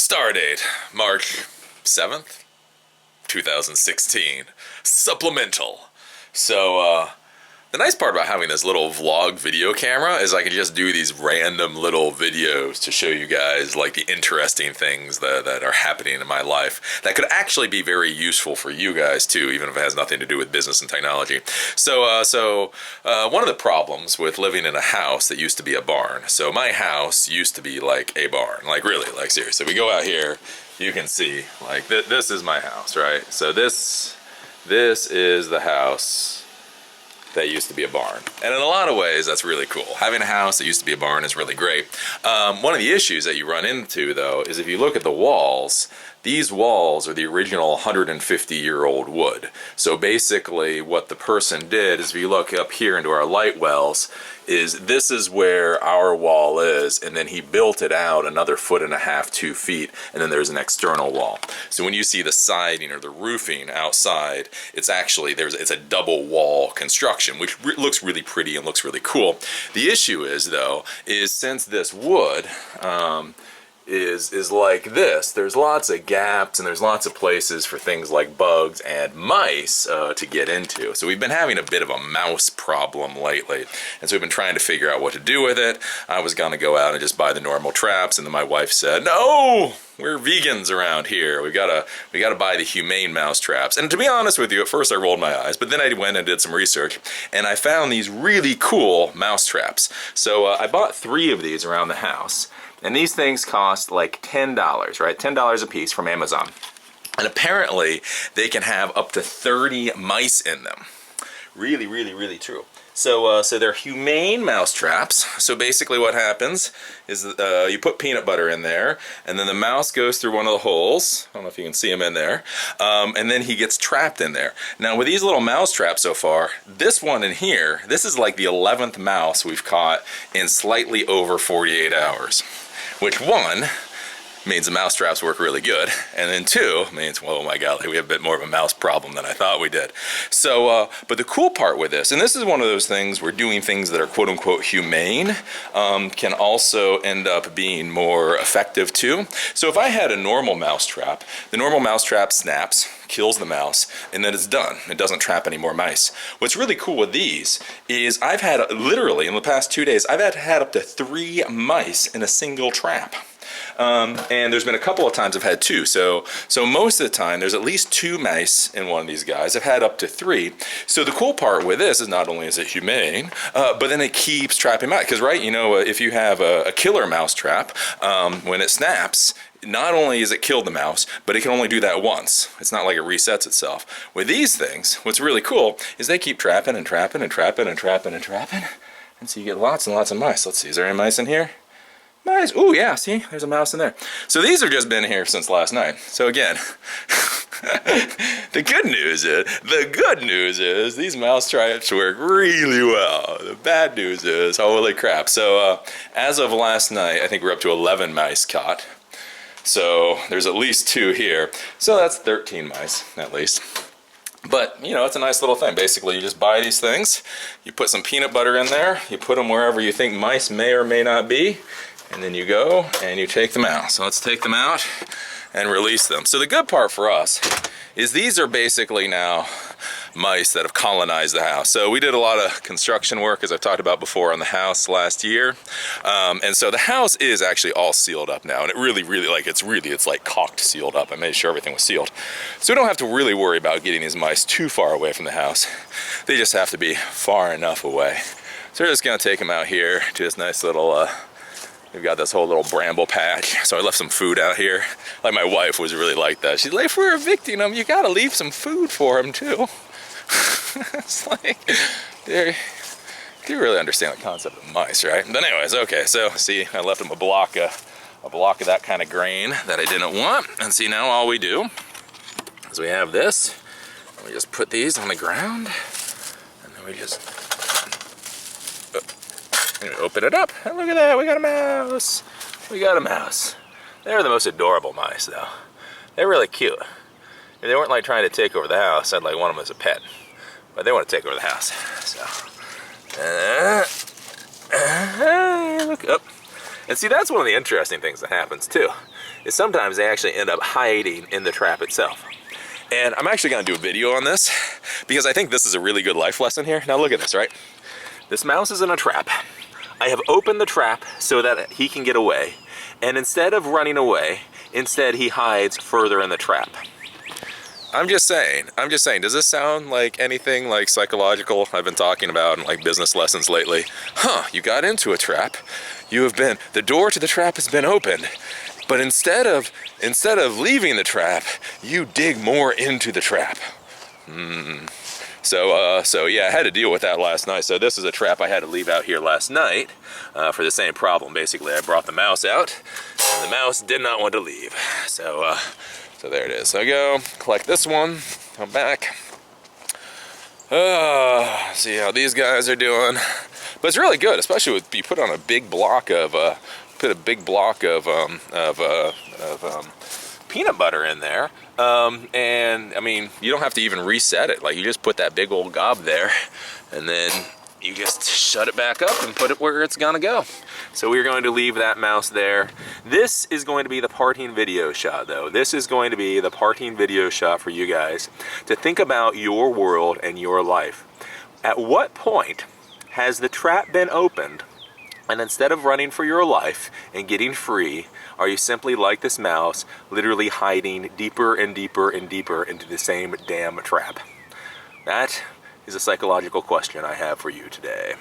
Stardate, March 7th, 2016. Supplemental. So, the nice part about having this little vlog video camera is I can just do these random little videos to show you guys like the interesting things that are happening in my life that could actually be very useful for you guys too, even if it has nothing to do with business and technology. So one of the problems with living in a house that used to be a barn, so my house used to be like a barn, like really, like seriously. We go out here, you can see like this is my house, right? So this is the house that used to be a barn. And in a lot of ways, that's really cool. Having a house that used to be a barn is really great. One of the issues that you run into, though, is if you look at the walls, these walls are the original 150-year-old wood. So basically what the person did is, if you look up here into our light wells, this is where our wall is, and then he built it out another 1.5 feet, 2 feet, and then there's an external wall. So when you see the siding or the roofing outside, it's actually, it's a double wall construction, which looks really pretty and looks really cool. The issue is, though, is since this wood is like this, there's lots of gaps and there's lots of places for things like bugs and mice to get into. So we've been having a bit of a mouse problem lately, and so we've been trying to figure out what to do with it. I was gonna go out and just buy the normal traps, and then my wife said, no, we're vegans around here. We gotta buy the Humane mouse traps. And to be honest with you, at first I rolled my eyes, but then I went and did some research, and I found these really cool mouse traps. So I bought 3 of these around the house. And these things cost like $10, right? $10 a piece from Amazon. And apparently they can have up to 30 mice in them. Really, really, really true. So they're Humane mouse traps. So basically what happens is you put peanut butter in there, and then the mouse goes through one of the holes. I don't know if you can see him in there. And then he gets trapped in there. Now with these little mouse traps so far, this one in here, this is like the 11th mouse we've caught in slightly over 48 hours. Which, one, means the mouse traps work really good, and then 2 means, well, oh my god, we have a bit more of a mouse problem than I thought we did. So, but the cool part with this, and this is one of those things where doing things that are quote-unquote humane can also end up being more effective too. So if I had a normal mouse trap, the normal mouse trap snaps, kills the mouse, and then it's done. It doesn't trap any more mice. What's really cool with these is I've had, literally in the past 2 days, I've had up to 3 mice in a single trap. And there's been a couple of times I've had 2. So most of the time there's at least 2 mice in one of these guys. I've had up to 3. So the cool part with this is not only is it humane, but then it keeps trapping mice. Because, right, you know, if you have a killer mouse trap, when it snaps, not only is it killed the mouse, but it can only do that once. It's not like it resets itself. With these things, what's really cool is they keep trapping and trapping and trapping and trapping and trapping. And so you get lots and lots of mice. Let's see, is there any mice in here? Nice. Ooh, yeah, see, there's a mouse in there. So these have just been here since last night. So again, the good news is these mouse traps work really well. The bad news is, holy crap. So as of last night, I think we're up to 11 mice caught. So there's at least 2 here. So that's 13 mice, at least. But, you know, it's a nice little thing. Basically, you just buy these things, you put some peanut butter in there, you put them wherever you think mice may or may not be, and then you go and you take them out. So let's take them out and release them. So the good part for us is these are basically now mice that have colonized the house. So we did a lot of construction work, as I've talked about before, on the house last year. And so the house is actually all sealed up now. And it really, like, it's like caulked sealed up. I made sure everything was sealed. So we don't have to really worry about getting these mice too far away from the house. They just have to be far enough away. So we're just gonna take them out here to this nice little, we've got this whole little bramble patch. So I left some food out here. Like, my wife was really like that. She's like, if we're evicting them, you gotta leave some food for them too. It's like, do you really understand the concept of mice, right? But anyways, okay, so see, I left them a block of that kind of grain that I didn't want. And see, now all we do is we have this, and we just put these on the ground, and then we just open it up, and look at that, we got a mouse. We got a mouse. They're the most adorable mice, though. They're really cute. If they weren't like trying to take over the house, I'd like want them as a pet. But they want to take over the house. So, look up. And see, that's one of the interesting things that happens too, is sometimes they actually end up hiding in the trap itself. And I'm actually gonna do a video on this because I think this is a really good life lesson here. Now look at this, right? This mouse is in a trap. I have opened the trap so that he can get away. And instead of running away, instead he hides further in the trap. I'm just saying, does this sound like anything like psychological I've been talking about in like business lessons lately? Huh, you got into a trap. The door to the trap has been opened. But instead of leaving the trap, you dig more into the trap. So yeah, I had to deal with that last night. So this is a trap I had to leave out here last night for the same problem. Basically, I brought the mouse out, and the mouse did not want to leave. So there it is. So I go, collect this one, come back. See how these guys are doing. But it's really good, especially with you put on a big block of peanut butter in there. And I mean, you don't have to even reset it. Like, you just put that big old gob there, and then you just shut it back up and put it where it's gonna go. So we're going to leave that mouse there. This is going to be the parting video shot though. This is going to be the parting video shot for you guys to think about your world and your life. At what point has the trap been opened, and instead of running for your life and getting free, are you simply like this mouse, literally hiding deeper and deeper and deeper into the same damn trap? That is a psychological question I have for you today.